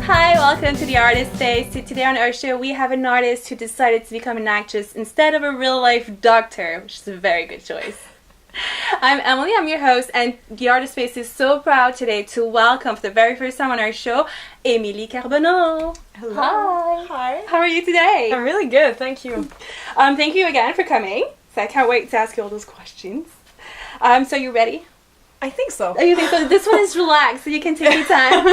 Hi, welcome to the Artist Space. So today on our show we have an artist who decided to become an actress instead of a real-life doctor, which is a very good choice. I'm Emily, I'm your host, and the Artist Space is so proud today to welcome for the very first time on our show, Emilie Carbonneau. Hello. Hi. Hi. How are you today? I'm really good, thank you. Thank you again for coming. So I can't wait to ask you all those questions. So you ready? I think so. Oh, you think so? This one is relaxed, so you can take your time.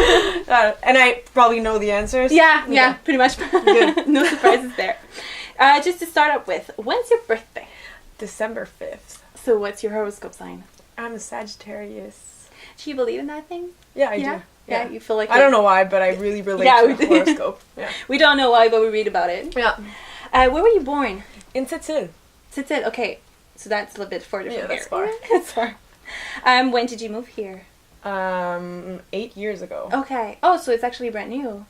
And I probably know the answers. Yeah, pretty much. Good. No surprises there. Just to start up with, when's your birthday? December 5th. So what's your horoscope sign? I'm a Sagittarius. Do you believe in that thing? Yeah, I do. Yeah, you feel like... I don't know why, but I really relate to the horoscope. Yeah. We don't know why, but we read about it. Yeah. Where were you born? In Sept-Îles. Sept-Îles, okay. So that's a little bit further from here. That's far. That's far. When did you move here? 8 years ago. Okay. Oh, so it's actually brand new.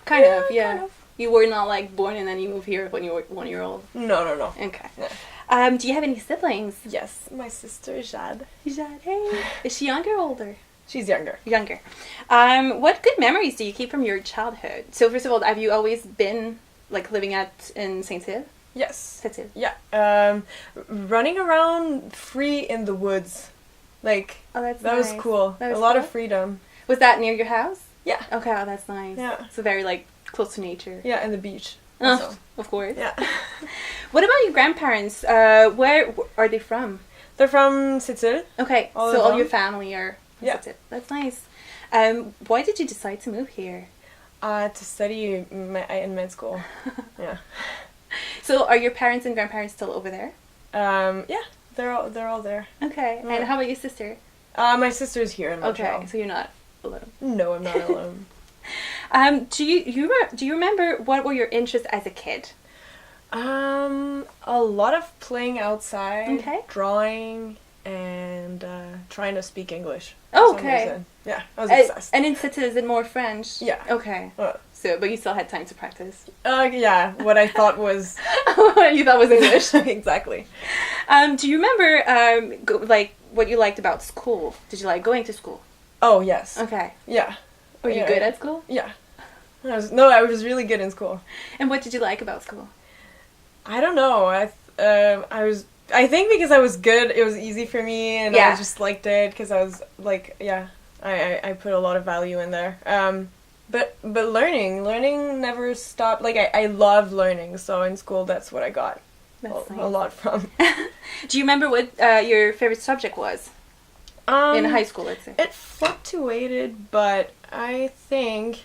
Kind of. Kind of. You were not like born and then you moved here when you were 1 year old. No. Okay. Yeah. Do you have any siblings? Yes, my sister Jade. Jade, hey. Is she younger or older? She's younger. Younger. What good memories do you keep from your childhood? So first of all, have you always been like living in Saint-Cyr? Yes. That's it. Yeah. Running around free in the woods. Like, oh, that's that nice. was cool. That was a lot cool? of freedom. Was that near your house? Yeah. Okay, oh, that's nice. Yeah. So very like close to nature. Yeah, and the beach. Oh, Also. of course. Yeah. What about your grandparents? Where are they from? They're from Sept-Îles. Okay, All so of all them? your family are... Yeah. That's nice. Why did you decide to move here? To study in med school. Yeah. So are your parents and grandparents still over there? Yeah, they're all there. Okay, Yeah. and how about your sister? My sister's here in Montreal. Okay, so you're not alone. No, I'm not alone. Do you remember what were your interests as a kid? A lot of playing outside, Okay. drawing, and trying to speak English. for some Okay. reason. Yeah, I was obsessed. And in Sept-Îles, is it more French? Yeah. Okay. So, but you still had time to practice. Yeah, what I thought was... What you thought was English. Exactly. Do you remember, like, what you liked about school? Did you like going to school? Oh, yes. Okay. Yeah. Were you good at school? Yeah. I was really good in school. And what did you like about school? I don't know. I think because I was good, it was easy for me, and I just liked it because I was like, I put a lot of value in there. But learning never stopped. Like I loved learning, so in school that's what I got a lot from. Do you remember what your favorite subject was in high school? Let's say it fluctuated, but I think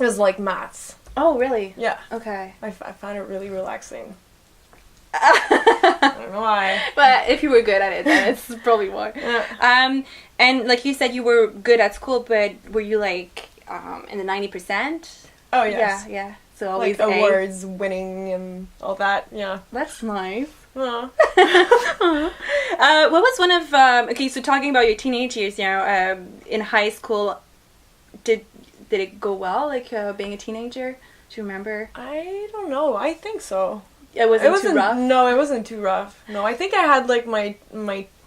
it was like maths. Oh, really? Yeah. Okay. I found it really relaxing. I don't know why. But if you were good at it, then it's probably more. Yeah. And like you said, you were good at school, but were you like in the 90%? Oh, yes. Yeah. So always like awards, winning, and all that. Yeah. That's nice. Aw. What was one of okay? So talking about your teenage years, in high school, did it go well? Like being a teenager? Do you remember? I don't know. I think so. It wasn't too rough? No, it wasn't too rough. No, I think I had like my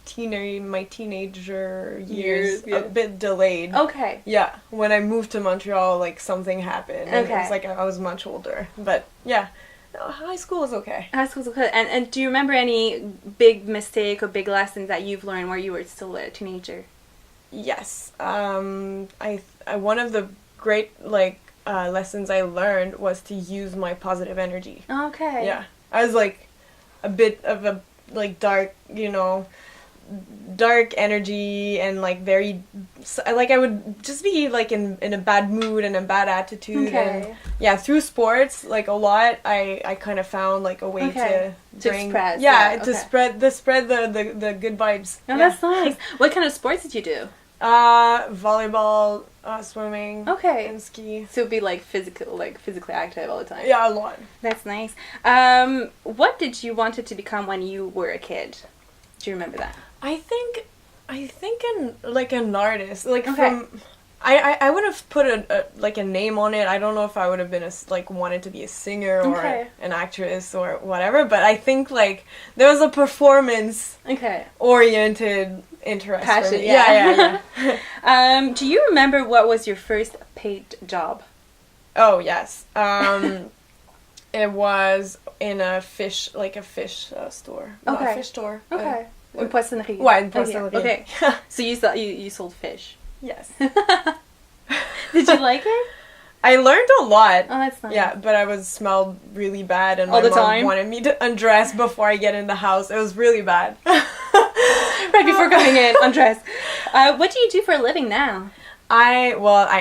teenager years a bit delayed. Okay. Yeah, when I moved to Montreal, like something happened. And Okay. it was like I was much older. But yeah, high school was okay. High school's okay. And do you remember any big mistake or big lessons that you've learned where you were still a teenager? Yes. I one of the great lessons I learned was to use my positive energy. Okay. Yeah. I was like a bit of a dark, dark energy and like very like I would just be like in a bad mood and a bad attitude. Okay. And yeah, through sports like a lot I kind of found like a way to bring spread. to spread the good vibes. Oh, that's nice. What kind of sports did you do? Volleyball, swimming, Okay. and ski. So it'd be physically active all the time. Yeah, a lot. That's nice. What did you want to become when you were a kid? Do you remember that? I think an artist. Like Okay. from I would have put a name on it. I don't know if I would have been wanted to be a singer or an actress or whatever, but I think there was a performance oriented interest. Passion, for me. Yeah. Do you remember what was your first paid job? Oh, yes. It was in a fish store. Okay. No, a fish store. Okay. Une poissonnerie. Ouais, une poissonnerie. Okay. So you sold fish. Yes. Did you like it? I learned a lot. Oh, that's nice. Yeah, but I smelled really bad, and all my the mom time? wanted me to undress before I get in the house. It was really bad. Right before coming in, undress. What do you do for a living now? I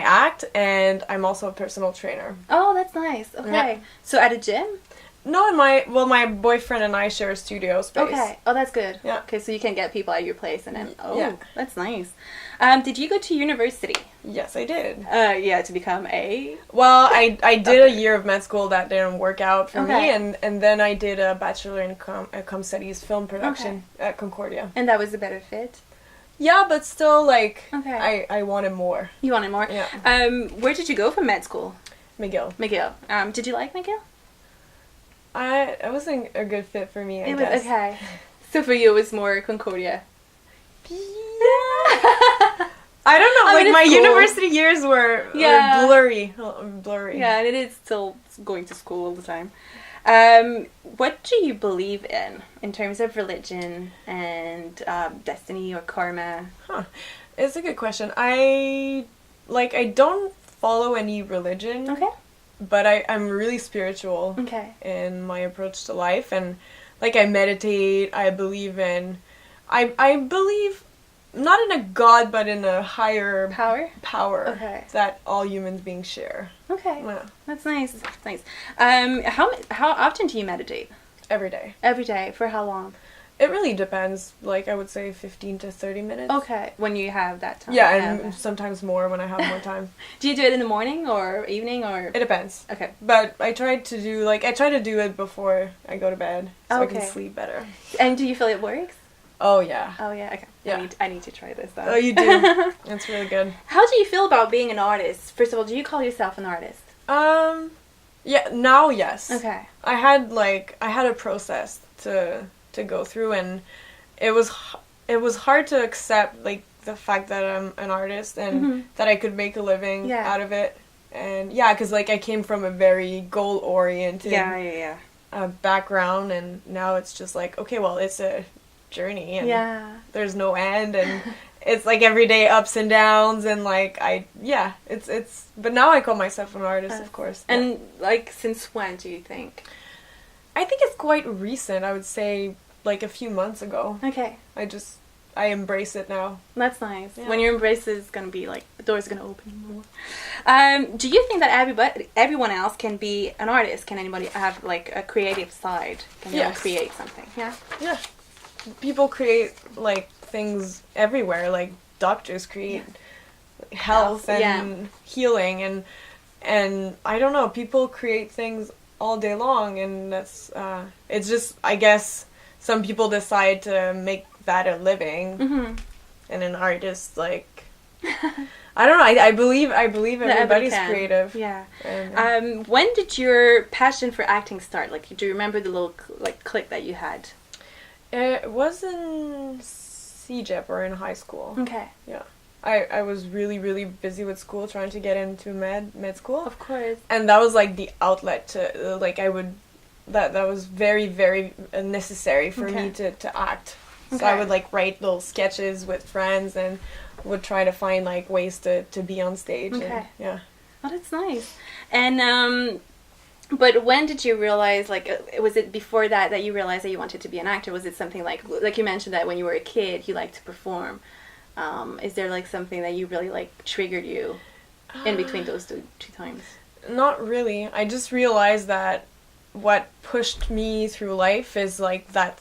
act, and I'm also a personal trainer. Oh, that's nice. Okay. Yeah. So at a gym? No, my boyfriend and I share a studio space. Okay. Oh, that's good. Yeah. Okay, so you can get people at your place and then, yeah. That's nice. Did you go to university? Yes, I did. Yeah, to become a... Well, I did a year of med school that didn't work out for Okay. me, and then I did a bachelor in com studies film production at Concordia. And that was a better fit? Yeah, but still, like, Okay. I wanted more. You wanted more? Yeah. Where did you go for med school? McGill. McGill. Did you like McGill? It wasn't a good fit for me, I It guess. was okay. So for you, it was more Concordia. Yeah. I don't know. I mean, like my it's cool. university years were blurry. Yeah, and it is still going to school all the time. What do you believe in terms of religion and destiny or karma? It's a good question. I don't follow any religion. Okay. But I'm really spiritual in my approach to life, and like I meditate. I believe I believe not in a god, but in a higher power that all human beings share. Okay, yeah. That's nice. That's nice. How often do you meditate? Every day. Every day. For how long? It really depends. Like I would say 15 to 30 minutes. Okay, when you have that time. Yeah, and sometimes more when I have more time. Do you do it in the morning or evening or? It depends. Okay. But I try to do it before I go to bed so I can sleep better. And do you feel it works? Oh yeah. Oh yeah. Okay. Yeah. I need to try this though. Oh, you do. It's really good. How do you feel about being an artist? First of all, do you call yourself an artist? Yeah. Now, yes. Okay. I had a process to go through, and it was hard to accept like the fact that I'm an artist and that I could make a living out of it. And because like I came from a very goal oriented background, and now it's just like, okay, well, it's a journey, and there's no end, and it's like everyday ups and downs, and like it's but now I call myself an artist, of course. And like, since when do you think? I think it's quite recent. I would say like a few months ago. Okay. I embrace it now. That's nice. Yeah. When you embrace it, it's gonna be like the door's gonna open more. Do you think that everyone else can be an artist? Can anybody have like a creative side? Can you create something? Yeah. Yeah. People create like things everywhere. Like doctors create health and healing, and I don't know. People create things all day long, and that's it's just, I guess, some people decide to make that a living, and an artist, like, I don't know, I believe everybody's creative. Yeah. And, when did your passion for acting start? Like, do you remember the little click that you had? It was in CEGEP or in high school. Okay. Yeah. I was really, really busy with school, trying to get into med school. Of course. And that was like the outlet to, like, that was very, very necessary for me to act. So I would like write little sketches with friends and would try to find like ways to be on stage. Okay. And, Oh, that's nice. And but when did you realize, like, was it before that you realized that you wanted to be an actor? Was it something like you mentioned that when you were a kid you liked to perform? Is there like something that you really like triggered you in between those two times? Not really. I just realized that what pushed me through life is like that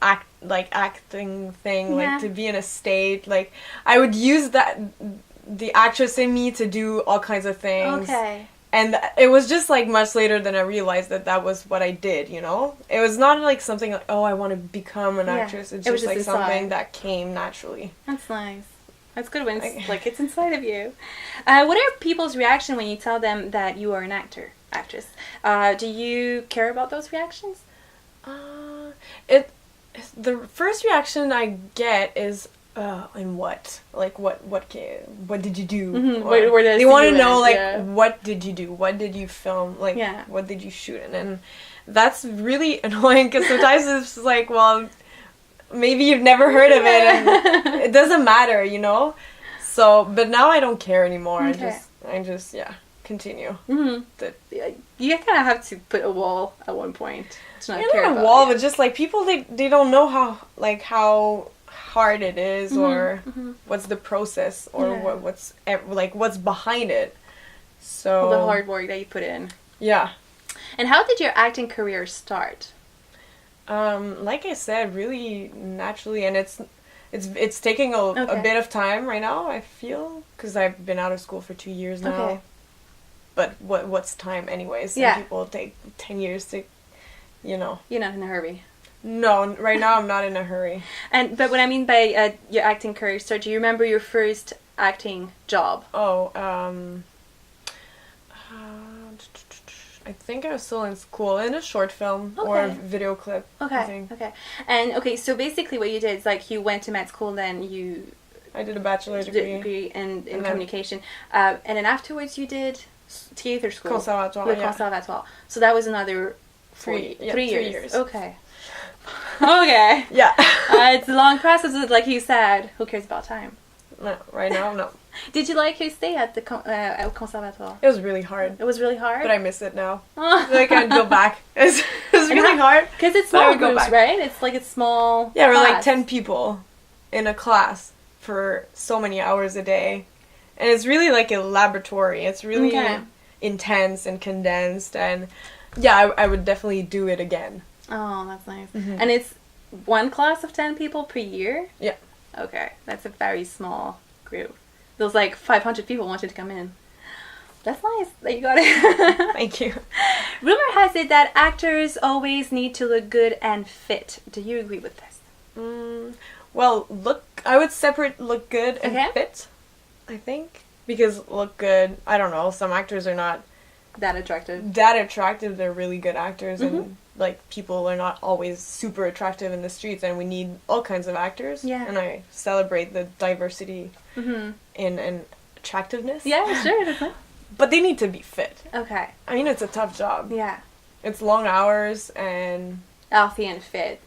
acting thing, like to be in a state. Like I would use the actress in me to do all kinds of things. Okay. And it was just like much later than I realized that was what I did, you know? It was not like something like, oh, I want to become an actress. It's just like inside. something that came naturally. That's nice. That's good when it's like it's inside of you. What are people's reaction when you tell them that you are an actress? Do you care about those reactions? The first reaction I get is, And what? Like, what did you do? Mm-hmm. Where did they want to know, like, yeah. what did you do? What did you film? Like, yeah. what did you shoot in? And that's really annoying, because sometimes it's like, well, maybe you've never heard of it, and it doesn't matter, you know? So, but now I don't care anymore. Okay. I just, continue. Mm-hmm. You kind of have to put a wall at one point to not care about a wall, but just, like, people, they don't know how hard it is, or what's the process, or what's behind it. So all the hard work that you put in. Yeah. And how did your acting career start? Like I said, really naturally, and it's taking a bit of time right now, I feel, because I've been out of school for 2 years now. Okay. But what's time anyways? Some people take 10 years to, you know. You're not in a hurry. No, right now I'm not in a hurry. But what I mean by your acting career start, do you remember your first acting job? I think I was still in school, in a short film or a video clip. Okay. And so basically what you did is, like, you went to med school, and then I did a bachelor's degree in communication, and then afterwards you did theater school. Conservatoire. So that was another 3 years. Okay. Okay. Yeah. It's a long process, like you said. Who cares about time? No, right now, no. Did you like your stay at the Conservatoire? It was really hard. It was really hard? But I miss it now. I can't go back. It was really hard. Because it's small groups, right? It's like a small Yeah, we're like 10 people in a class for so many hours a day. And it's really like a laboratory. It's really intense and condensed. And yeah, I would definitely do it again. Oh, that's nice. Mm-hmm. And it's one class of 10 people per year? Yeah. Okay, that's a very small group. Those like 500 people wanted to come in. That's nice that you got it. Thank you. Rumor has it that actors always need to look good and fit. Do you agree with this? Well, I would separate look good and fit, I think. Because look good, I don't know, some actors are not that attractive. They're really good actors, and like, people are not always super attractive in the streets, and we need all kinds of actors. Yeah. And I celebrate the diversity in attractiveness. Yeah, sure. But they need to be fit. Okay. I mean, it's a tough job. Yeah. It's long hours and healthy and fit.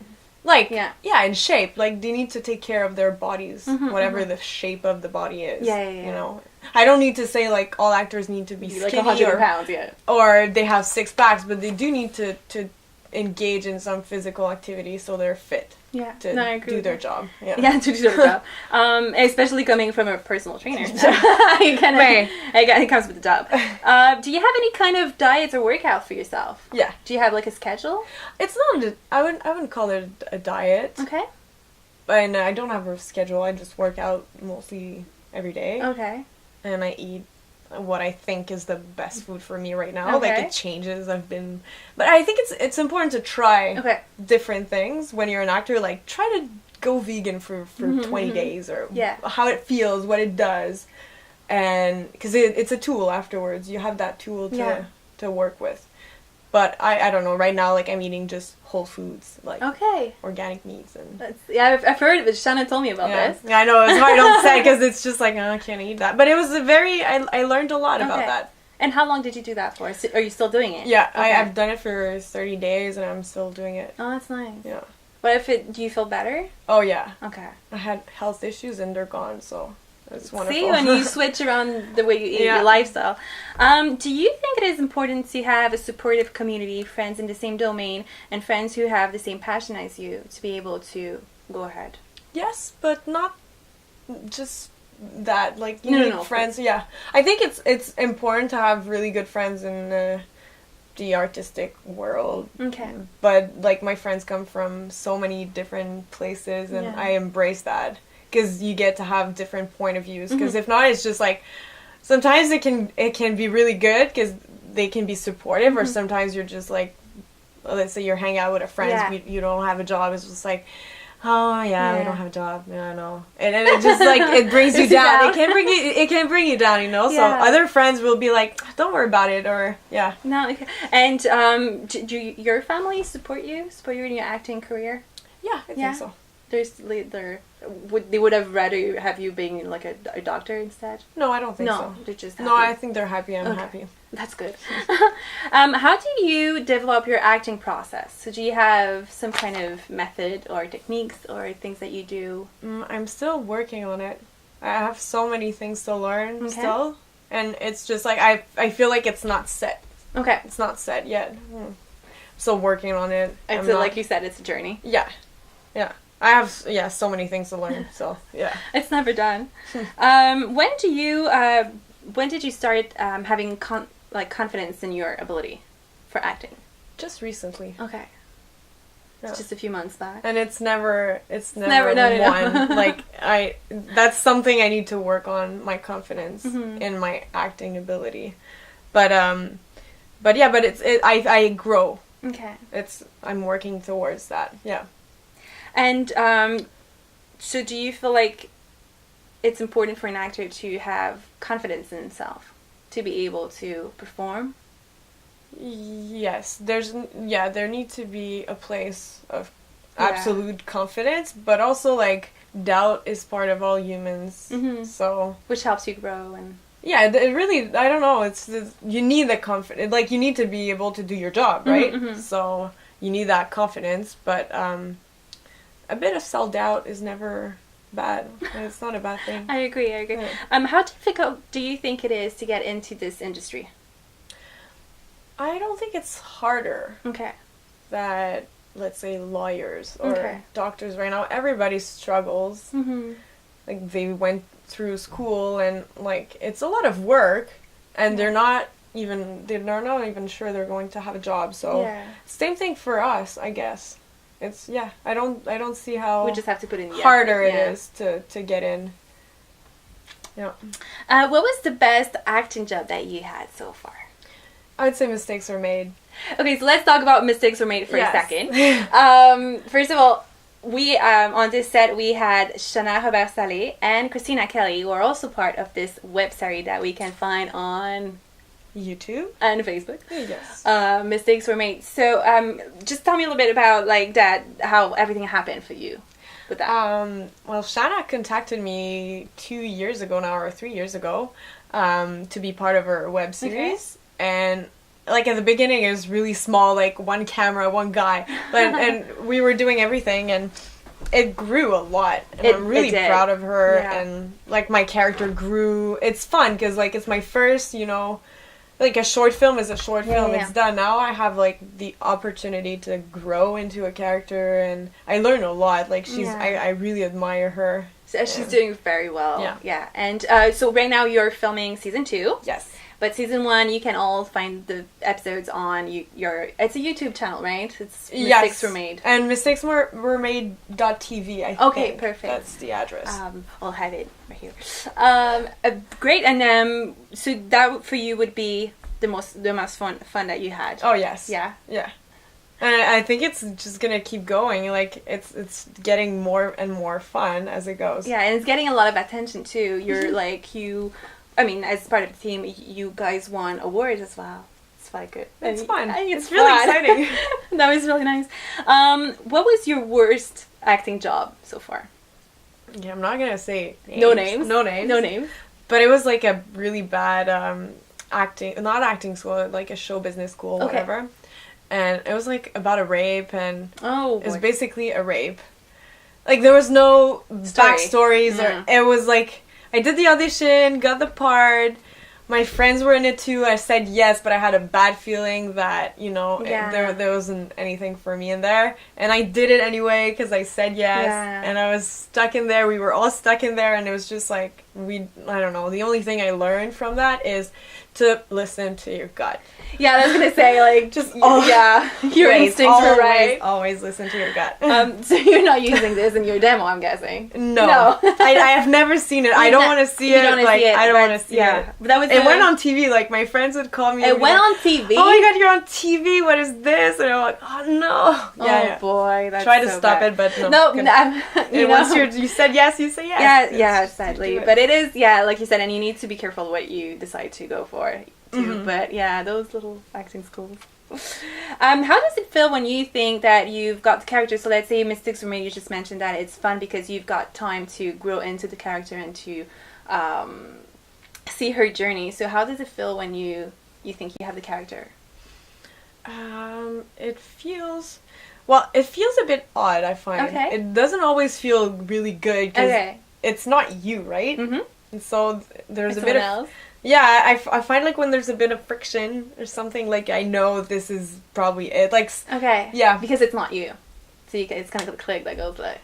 Like, in shape. Like, they need to take care of their bodies, whatever the shape of the body is. Yeah. You know? I don't need to say, like, all actors need to be skinny, like 100 pounds, or they have 6 packs, but they do need to engage in some physical activity so they're fit. Yeah, to do their job. Yeah, to do their job. Especially coming from a personal trainer. It comes with the job. Do you have any kind of diets or workouts for yourself? Yeah. Do you have like a schedule? It's not. I wouldn't call it a diet. Okay. And I don't have a schedule. I just work out mostly every day. Okay. And I eat what I think is the best food for me right now. Okay. Like, it changes. But I think it's important to try different things when you're an actor. Like, try to go vegan for 20 days, or how it feels, what it does, and because it's a tool afterwards. You have that tool to work with. But I don't know. Right now, like, I'm eating just whole foods, like organic meats and. I've heard of it. Shannon told me about this. Yeah, I know, it's hard to say because it's just like, I can't eat that. But it was I learned a lot about that. And how long did you do that for? Are you still doing it? Yeah, I've done it for 30 days and I'm still doing it. Oh, that's nice. Yeah. What do you feel better? Oh yeah. Okay. I had health issues and they're gone, so. It's wonderful. See, when you switch around the way you eat, your lifestyle. Do you think it is important to have a supportive community, friends in the same domain, and friends who have the same passion as you to be able to go ahead? Yes, but not just that. Like, you need friends. Yeah, I think it's important to have really good friends in the artistic world. Okay. But, like, my friends come from so many different places, and I embrace that. Because you get to have different point of views. Because if not, it's just like, sometimes it can be really good because they can be supportive, or sometimes you're just like, let's say you're hanging out with a friend, you don't have a job, it's just like, oh yeah, we don't have a job, yeah, I know, and it just like, it brings you down. It can bring you down, you know. So other friends will be like, don't worry about it, or No, okay. And do your family support you in your acting career? Yeah, I think so. They would have rather have you being like a doctor instead? No, I don't think so. No, they're just happy. No, I think they're happy. I'm happy. That's good. How do you develop your acting process? So do you have some kind of method or techniques or things that you do? I'm still working on it. I have so many things to learn still. And it's just like, I feel like it's not set. Okay. It's not set yet. Still working on it. Like you said, it's a journey. Yeah. Yeah. I have, so many things to learn. So, yeah. It's never done. When did you start having confidence in your ability for acting? Just recently. Okay. Yeah. It's just a few months back. And it's never no. one. Like, that's something I need to work on, my confidence in my acting ability. But I grow. Okay. I'm working towards that. Yeah. And so do you feel like it's important for an actor to have confidence in himself to be able to perform? Yes. There needs to be a place of absolute confidence, but also like doubt is part of all humans. So which helps you grow. And yeah, it really, I don't know, you need the confidence, like you need to be able to do your job, right? So you need that confidence, but a bit of self-doubt is never bad. It's not a bad thing. I agree. Yeah. How difficult do you think it is to get into this industry? I don't think it's harder. Okay. That, let's say, lawyers or doctors right now, everybody struggles. Like, they went through school and, like, it's a lot of work, and they're not even sure they're going to have a job. So, same thing for us, I guess. It's, I don't see how we just have to put in the harder it is to get in. Yeah. What was the best acting job that you had so far? I'd say mistakes were made. Okay, so let's talk about mistakes were made for a second. First of all, we on this set we had Shana Robert-Salé and Christina Kelly, who are also part of this web series that we can find on YouTube and Facebook. Yes. Mistakes were made. So just tell me a little bit about like that, how everything happened for you with that. Well, Shana contacted me 2 years ago now, or 3 years ago, to be part of her web series. And like at the beginning it was really small, like one camera, one guy, and we were doing everything, and it grew a lot, and I'm really proud of her. And like my character grew. It's fun because like it's my first, like a short film is a short film. It's done. Now I have like the opportunity to grow into a character, and I learn a lot. Like I really admire her. So she's doing very well. Yeah. And so right now you're filming season 2. Yes. But season 1, you can all find the episodes on it's a YouTube channel, right? It's Mistakes Were Made. And Mistakes Were Made.tv, I think. Okay, perfect. That's the address. I'll have it right here. Great, and so that for you would be the most fun that you had. Oh yes. Yeah. Yeah. And I think it's just gonna keep going. Like it's getting more and more fun as it goes. Yeah, and it's getting a lot of attention too. You're as part of the team, you guys won awards as well. It's quite good. It's fun. It's really exciting. That was really nice. What was your worst acting job so far? Yeah, I'm not gonna say names. No names. No names. But it was like a really bad not acting school, like a show business school, whatever. And it was like about a rape, and it was basically a rape. Like there was no backstories, or it was like I did the audition, got the part. My friends were in it too. I said yes, but I had a bad feeling that, there wasn't anything for me in there. And I did it anyway because I said yes. Yeah. And I was stuck in there. We were all stuck in there. And it was just like, I don't know. The only thing I learned from that is to listen to your gut. Yeah, I was going to say, like, your instincts were right. Always listen to your gut. So you're not using this in your demo, I'm guessing. No. I have never seen it. I don't want to see it. I don't want to see it. But it went on TV. Like, my friends would call me. It went on TV? Oh my god, you're on TV. What is this? And I'm like, oh no. Oh boy, that's Try to stop it, but no. Once you said yes, you say yes. Yeah, sadly. But it is, like you said, and you need to be careful what you decide to go for. before too, but yeah, those little acting schools. How does it feel when you think that you've got the character? So let's say Mystics for me, you just mentioned that it's fun because you've got time to grow into the character and to see her journey. So how does it feel when you think you have the character? It feels a bit odd, I find. Okay. It doesn't always feel really good because it's not you, right? And so there's it's a bit of else. Yeah, I find like when there's a bit of friction or something, like I know this is probably it. Like yeah, because it's not you, so it's kind of a click that goes like.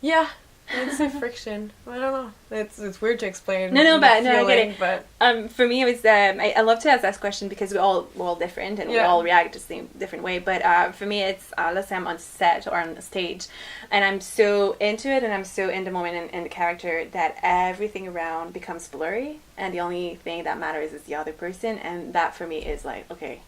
Yeah, it's a friction. I don't know. It's weird to explain. No, I get it. But for me, it was I love to ask that question because we're all different and we all react the same different way. But for me, it's let's say I'm on set or on the stage, and I'm so into it and I'm so in the moment and the character that everything around becomes blurry, and the only thing that matters is the other person, and that for me is like, okay,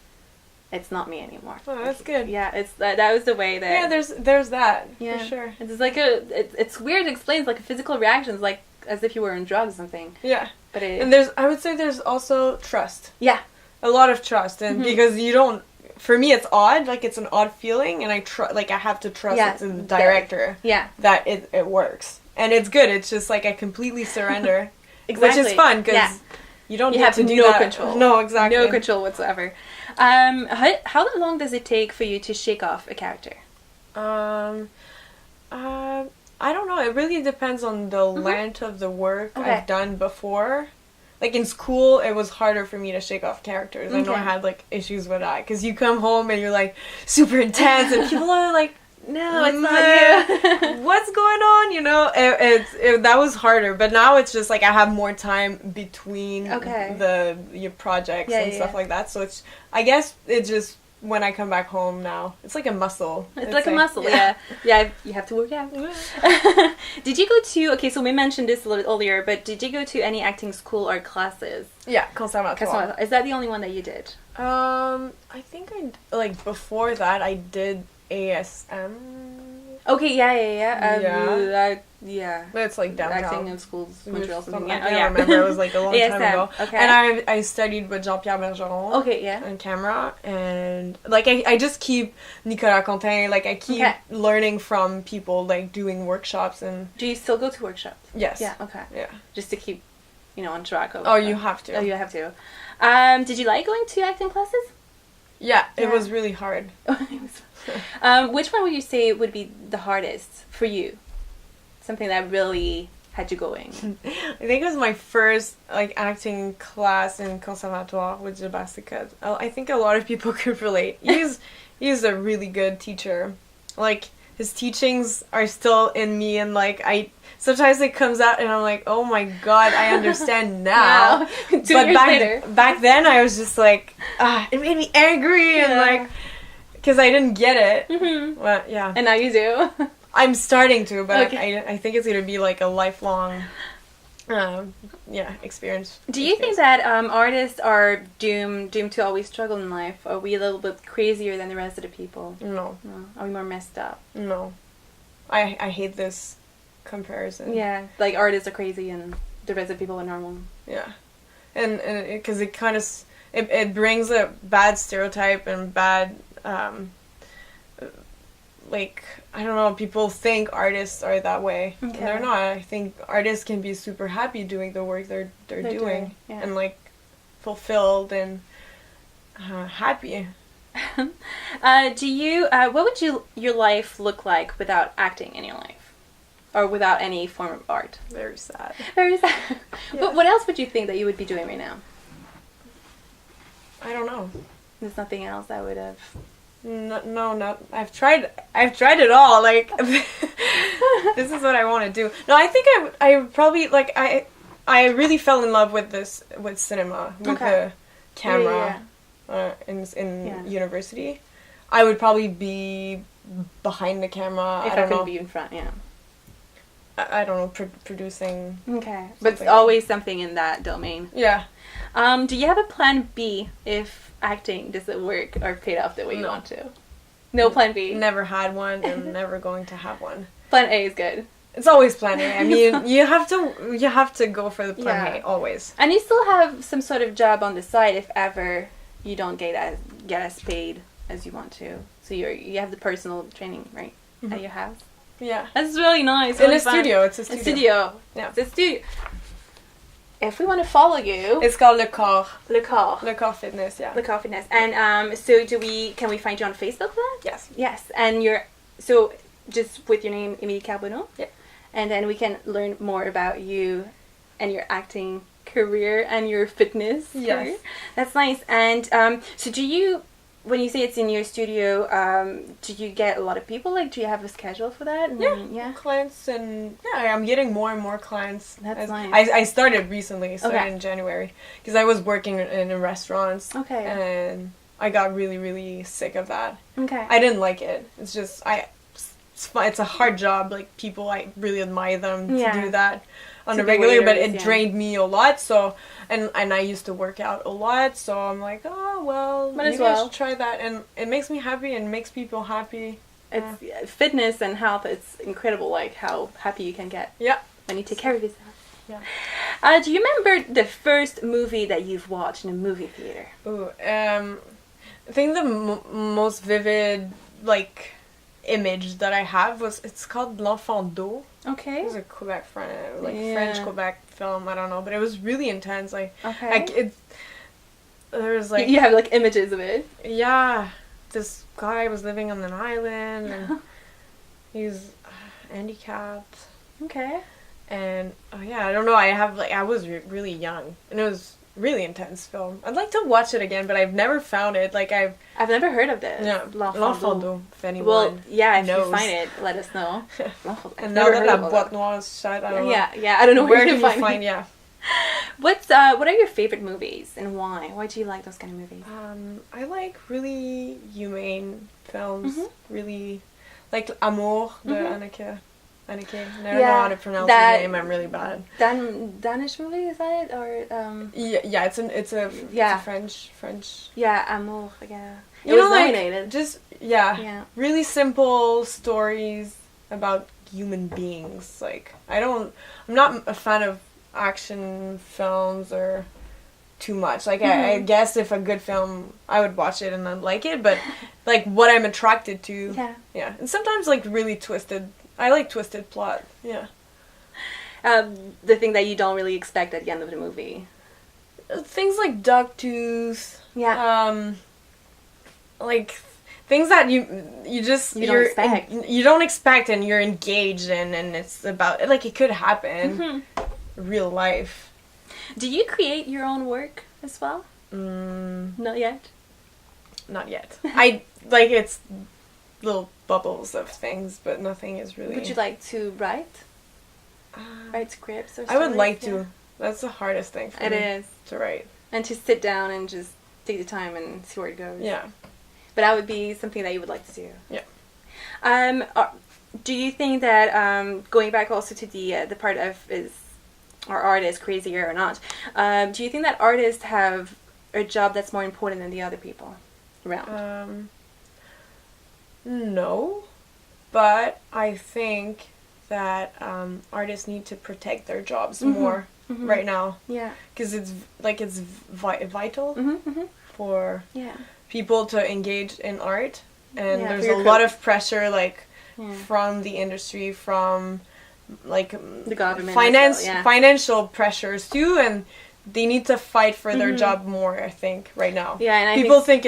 it's not me anymore. Oh, that's good. Yeah, it's that was the way that. Yeah, there's that. Yeah, for sure. It's like it's weird to explain. It's like a physical reaction. It's like as if you were on drugs or something. Yeah, but and I would say there's also trust. Yeah, a lot of trust, and because you don't. For me, it's odd. Like it's an odd feeling, and I have to trust in the director. Yeah, that it works, and it's good. It's just like I completely surrender, exactly. Which is fun because. You don't have to do no that. control. No, exactly. No control whatsoever. How long does it take for you to shake off a character? I don't know. It really depends on the length of the work I've done before. Like in school, it was harder for me to shake off characters. I know I had like issues with that because you come home and you're like super intense, and people are like, "No, it's not you. What's going on?" You know, that was harder. But now it's just like I have more time between your projects and stuff like that. So I guess it's just when I come back home now, it's like a muscle. It's like a muscle. Yeah. You have to work out. Did you go to? So we mentioned this a little earlier, but did you go to any acting school or classes? Yeah, conservatoire. Is that the only one that you did? I think before that I did ASM. Okay, yeah. It's like downtown. Acting in schools, Montreal, something. I can't remember. It was like a long time ago. Okay. And I studied with Jean-Pierre Bergeron. Okay, yeah. On camera, and like I just keep Nicolas Contin. Like I keep learning from people, like doing workshops. And do you still go to workshops? Yes. Yeah. Okay. Yeah. Just to keep, on track of. You have to. Oh, you have to. Did you like going to acting classes? Yeah, it was really hard. Which one would you say would be the hardest for you? Something that really had you going? I think it was my first acting class in conservatoire with Sebastian. I think a lot of people could relate. He's a really good teacher. Like his teachings are still in me, and sometimes it comes out and I'm like, oh my god, I understand now. But back then I was just like, it made me angry and because I didn't get it. Mm-hmm. But yeah. And now you do. I'm starting to, but I think it's gonna be like a lifelong experience. Do you think that artists are doomed to always struggle in life? Are we a little bit crazier than the rest of the people? No. Are we more messed up? No. I hate this comparison. Yeah, like artists are crazy and the rest of the people are normal. Yeah, and because it kind of it brings a bad stereotype and bad I don't know, people think artists are that way. Okay. And they're not. I think artists can be super happy doing the work they're doing. And fulfilled and happy. Do you what would your life look like without acting in your life? Or without any form of art? Very sad. Very sad. Yeah. But what else would you think that you would be doing right now? I don't know. There's nothing else that would have... No. I've tried it all. This is what I want to do. No, I think I probably I really fell in love with cinema, with the camera in university. I would probably be behind the camera. If I couldn't be in front, yeah. I don't know, producing. Okay, but it's always something in that domain. Yeah. Do you have a plan B if acting doesn't work or paid off the way you want to? No plan B? Never had one and never going to have one. Plan A is good. It's always plan A. I mean, you have to go for the plan A always. And you still have some sort of job on the side if ever you don't get as paid as you want to. So you have the personal training, right, at your house. Yeah, that's really nice. In a studio, it's a studio. Yeah, it's a studio. If we want to follow you, it's called Le Corps. Le Corps. Le Corps Fitness. Yeah. Le Corps Fitness. And so can we find you on Facebook then? Yes. Yes, and so just with your name, Emilie Carbonneau. Yeah. And then we can learn more about you and your acting career and your fitness career. That's nice. And so when you say it's in your studio, do you get a lot of people? Like, do you have a schedule for that? Yeah. Clients and I'm getting more and more clients. That's nice. I started recently, in January, because I was working in restaurants. Okay. And I got really, really sick of that. Okay. I didn't like it. It's just it's a hard job. Like, people, I really admire them to do that on a regular, but it drained me a lot. So, and I used to work out a lot. So I'm like, oh well, maybe I should try that, and it makes me happy and makes people happy. It's fitness and health. It's incredible, like how happy you can get. Yeah. When you take care of yourself. Yeah. Do you remember the first movie that you've watched in a movie theater? Ooh, I think the most vivid image that I have it's called L'Enfant d'eau. Okay. It was a Quebec French Quebec film, I don't know, but it was really intense. There was you have images of it. Yeah. This guy was living on an island and he's handicapped. Okay. And I don't know, I was really young and it was really intense film. I'd like to watch it again, but I've never found it. I've never heard of this. Yeah, L'Enfant d'eau. If anyone if you find it, let us know. And now that La Boîte Noire is shut, I don't know. Yeah, I don't know where to find. Yeah. What are your favorite movies and why? Why do you like those kind of movies? I like really humane films. Really, like Amour de Anneke. I never know how to pronounce her name. I'm really bad. Danish movie, is that it? Or yeah, it's a French. Yeah, Amour. Yeah, it was nominated. Just really simple stories about human beings. I'm not a fan of action films or too much. I guess if a good film, I would watch it and then like it, but what I'm attracted to. Yeah, and sometimes really twisted. I like twisted plot, yeah. The thing that you don't really expect at the end of the movie. Things like Dogtooth. Yeah. Things that you don't expect. You don't expect and you're engaged in, and it's about, it could happen. Real life. Do you create your own work as well? Not yet? Not yet. It's little bubbles of things, but nothing is really... Would you like to write? Write scripts or something? I would like to. That's the hardest thing for me. It is. To write. And to sit down and just take the time and see where it goes. Yeah. But that would be something that you would like to do. Yeah. Do you think that, going back also to the part of are artists crazier or not, do you think that artists have a job that's more important than the other people around? No, but I think that artists need to protect their jobs more right now. Yeah, because it's vital for people to engage in art, and there's a lot of pressure from the industry, from the government, financial pressures too, and they need to fight for their job more, I think, right now. Yeah, and people think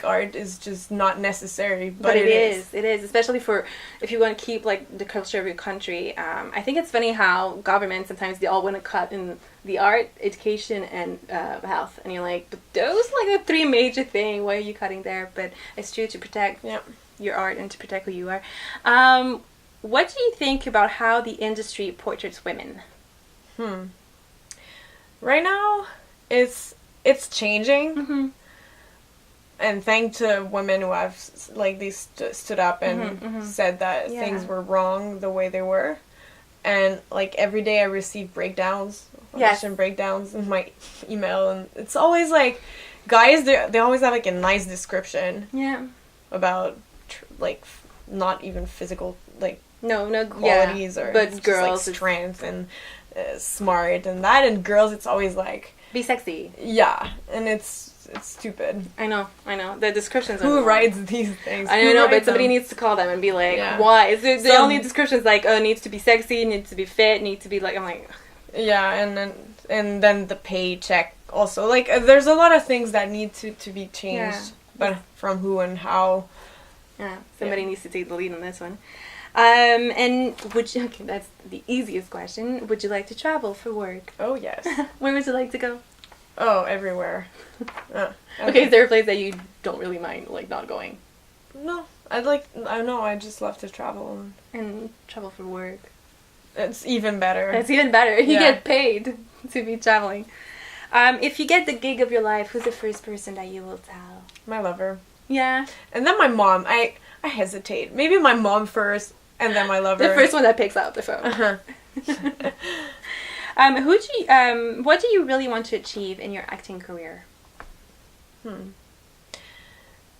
art is just not necessary, but it is. It is, especially if you want to keep the culture of your country. I think it's funny how governments sometimes they all want to cut in the art, education, and health, and you're like, but those are the three major things. Why are you cutting there? But it's true, to protect your art and to protect who you are. What do you think about how the industry portraits women? Right now, it's changing, and thanks to women who have stood up and said that things were wrong the way they were, and every day I receive audition breakdowns in my email, and it's always guys they always have a nice description about not even physical no qualities, or but it's girls, just, like, strength and smart and that, and girls it's always like be sexy. Yeah, and it's stupid. I know. The descriptions are who writes these things? I don't know, but somebody needs to call them and be like, why? Is it the only descriptions like, oh, needs to be sexy, needs to be fit, needs to be like, I'm like, yeah, and then the paycheck also, like, there's a lot of things that need to be changed, but from who and how. Yeah, somebody needs to take the lead on this one. And okay, that's the easiest question. Would you like to travel for work? Oh, yes. Where would you like to go? Oh, everywhere. Okay, is there a place that you don't really mind, like, not going? No, I don't know, I just love to travel. And travel for work. It's even better. It's even better. You get paid to be traveling. If you get the gig of your life, who's the first person that you will tell? My lover. Yeah. And then my mom. I hesitate. Maybe my mom first, and then my lover. The first one that picks up the phone. Uh-huh. What do you really want to achieve in your acting career?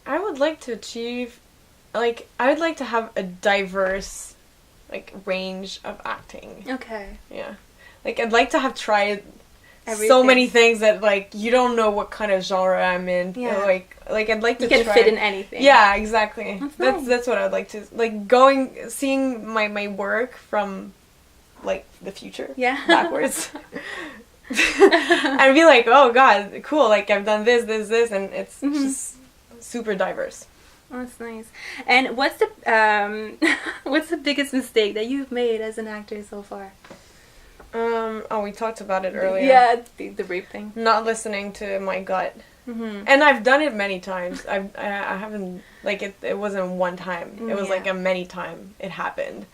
I would like to achieve, like, I would like to have a diverse, like, range of acting. Okay. Yeah. Like, I'd like to have tried so many things that, like, you don't know what kind of genre I'm in. Yeah. Like I'd like to try. You can fit in anything. Yeah, exactly. That's That's what I'd like to, like, seeing my work from, like, the future. Yeah. Backwards. And be like, oh god, cool, like, I've done this, and it's just super diverse. Oh, that's nice. And what's the biggest mistake that you've made as an actor so far? We talked about it earlier. Yeah, the rape thing. Not listening to my gut. And I've done it many times. I haven't, like, it wasn't one time. It was like a many time it happened.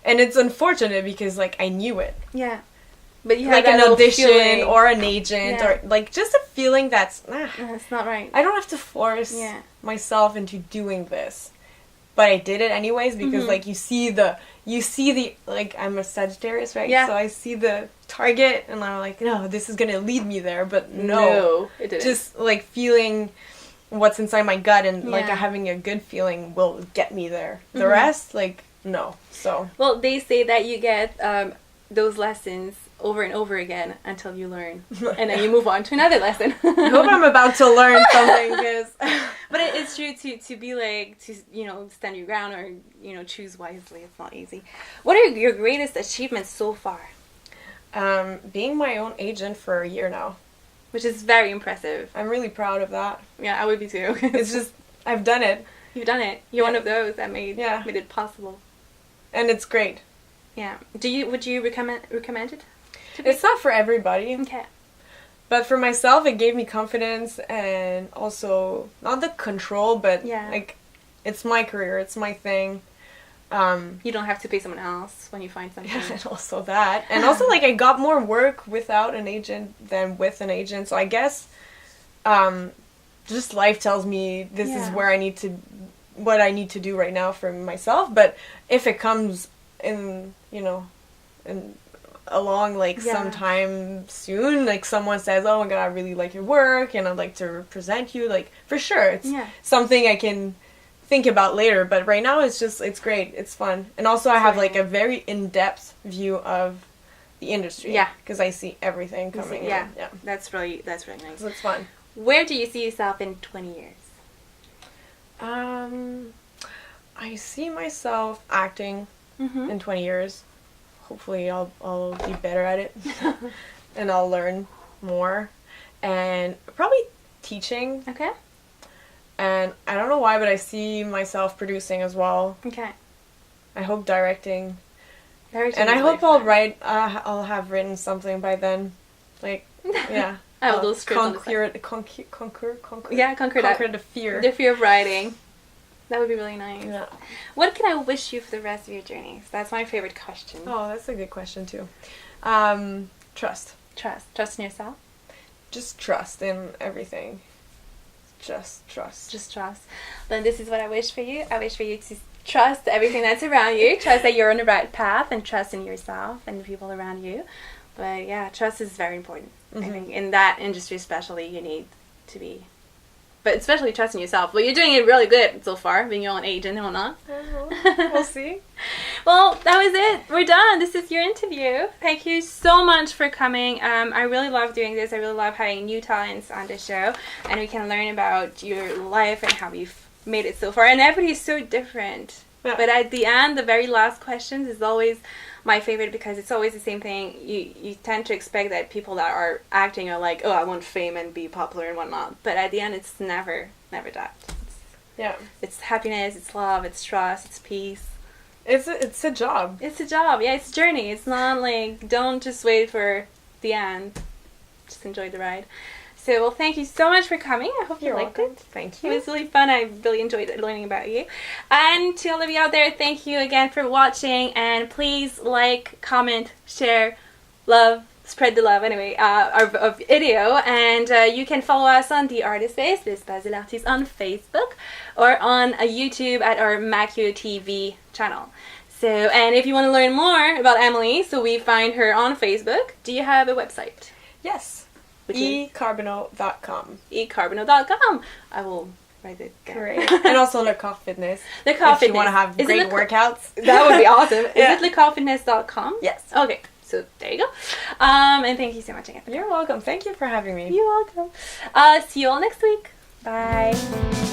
And it's unfortunate because, like, I knew it. Yeah. But you like had an audition feeling. Or an agent or, like, just a feeling that's it's not right. I don't have to force myself into doing this. But I did it anyways because like you see the like, I'm a Sagittarius, right? Yeah. So I see the target and I'm like, no, this is gonna lead me there, but no, it didn't. Just like feeling what's inside my gut and like having a good feeling will get me there. The rest, like, no. So well, they say that you get those lessons over and over again until you learn, and then you move on to another lesson. I hope I'm about to learn something, because but it's true to be like, to, you know, stand your ground, or, you know, choose wisely. It's not easy. What are your greatest achievements so far? Being my own agent for a year now, which is very impressive. I'm really proud of that. Yeah, I would be too. It's just, I've done it. You've done it. You're one of those that made it possible. And it's great. Yeah. Would you recommend it? It's not for everybody. Okay. But for myself, it gave me confidence, and also not the control, but like, it's my career, it's my thing. You don't have to pay someone else when you find something. Yeah, and also that. And also, like, I got more work without an agent than with an agent. So I guess just life tells me this is where what I need to do right now for myself. But if it comes in, you know, along, like, sometime soon, like, someone says, oh my god, I really like your work and I'd like to represent you, like, for sure, it's something I can think about later, but right now it's great, it's fun. And also I have, like, a very in-depth view of the industry, because I see everything coming in. That's really nice. So it's fun. Where do you see yourself in 20 years? I see myself acting in 20 years. Hopefully I'll be better at it and I'll learn more, and probably teaching. Okay. And I don't know why, but I see myself producing as well. Okay. I hope directing. And I hope I'll have written something by then. Like, yeah. Those scripts. Conquer the fear. The fear of writing. That would be really nice. Yeah. What can I wish you for the rest of your journey? That's my favorite question. Oh, that's a good question too. Trust. Trust in yourself? Just trust in everything. Just trust. Then this is what I wish for you. I wish for you to trust everything that's around you. Trust that you're on the right path, and trust in yourself and the people around you. But yeah, trust is very important. I think in that industry especially, you need to be but especially trusting yourself. But you're doing it really good so far, being your own agent and whatnot. We'll see. Well, that was it. We're done. This is your interview. Thank you so much for coming. I really love doing this. I really love having new talents on the show, and we can learn about your life and how you've made it so far. And everybody's so different. Yeah. But at the end, the very last questions is always my favorite, because it's always the same thing. You tend to expect that people that are acting are like, oh, I want fame and be popular and whatnot. But at the end, it's never that. It's happiness, it's love, it's trust, it's peace. It's a job. It's a job. Yeah, it's a journey. It's not like, don't just wait for the end. Just enjoy the ride. So, well, thank you so much for coming. I hope you liked it. Thank you. It was really fun. I really enjoyed learning about you. And to all of you out there, thank you again for watching. And please like, comment, share, love, spread the love anyway, our video. And you can follow us on The Artist Space, L'Espace de l'Artiste, on Facebook, or on YouTube at our Macchio TV channel. So, and if you want to learn more about Emilie, so we find her on Facebook. Do you have a website? Yes. Ecarbonneau.com. Ecarbonneau.com. I will write it down. Great. And also Locaux Fitness. Locaux Fitness. If you want to have great workouts. That would be awesome. Is it locauxfitness.com? Yes. Okay. So there you go. And thank you so much again. You're welcome. Thank you for having me. You're welcome. See you all next week. Bye.